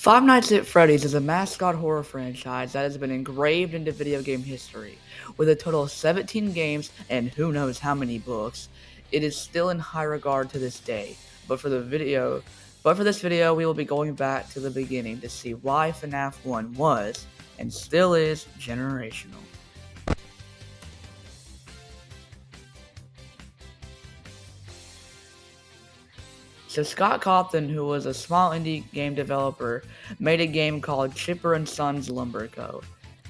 Five Nights at Freddy's is a mascot horror franchise that has been engraved into video game history. With a total of 17 games and who knows how many books, it is still in high regard to this day. But for this video, we will be going back to the beginning to see why FNAF 1 was, and still is, generational. So Scott Cawthon, who was a small indie game developer, made a game called Chipper and Sons Lumber Co.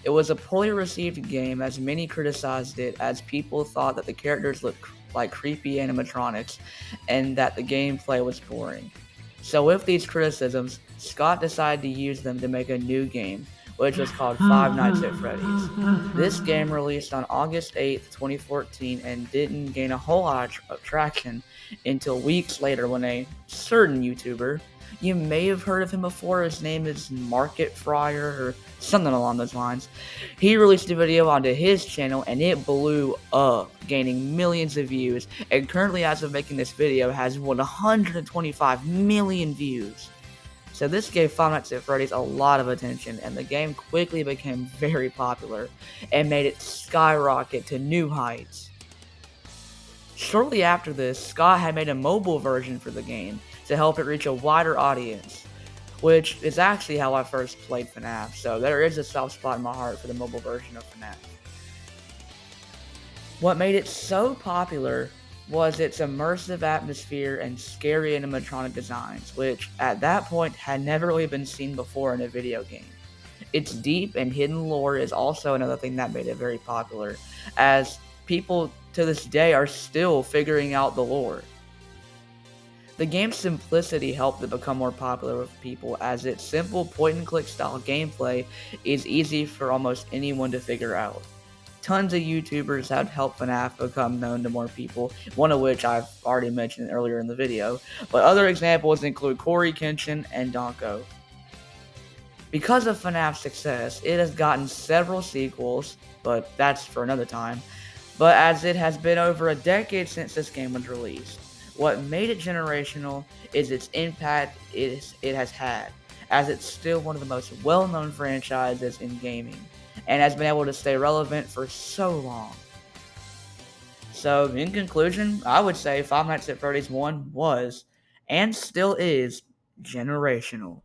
It was a poorly received game as many criticized it as people thought that the characters looked like creepy animatronics and that the gameplay was boring. So with these criticisms, Scott decided to use them to make a new game, which was called Five Nights at Freddy's. This game released on August 8th, 2014 and didn't gain a whole lot of traction until weeks later when a certain YouTuber, you may have heard of him before, his name is Market Fryer or something along those lines, he released a video onto his channel and it blew up, gaining millions of views, and currently as of making this video has 125 million views. So this gave Five Nights at Freddy's a lot of attention, and the game quickly became very popular and made it skyrocket to new heights. Shortly after this, Scott had made a mobile version for the game to help it reach a wider audience, which is actually how I first played FNAF, so there is a soft spot in my heart for the mobile version of FNAF. What made it so popular was its immersive atmosphere and scary animatronic designs, which at that point had never really been seen before in a video game. Its deep and hidden lore is also another thing that made it very popular, as people to this day are still figuring out the lore. The game's simplicity helped it become more popular with people, as its simple point-and-click style gameplay is easy for almost anyone to figure out. Tons of YouTubers have helped FNAF become known to more people, one of which I've already mentioned earlier in the video, but other examples include Corey Kenshin and Donko. Because of FNAF's success, it has gotten several sequels, but that's for another time, but as it has been over a decade since this game was released. What made it generational is its impact it has had, as it's still one of the most well-known franchises in gaming, and has been able to stay relevant for so long. So, in conclusion, I would say Five Nights at Freddy's 1 was, and still is, generational.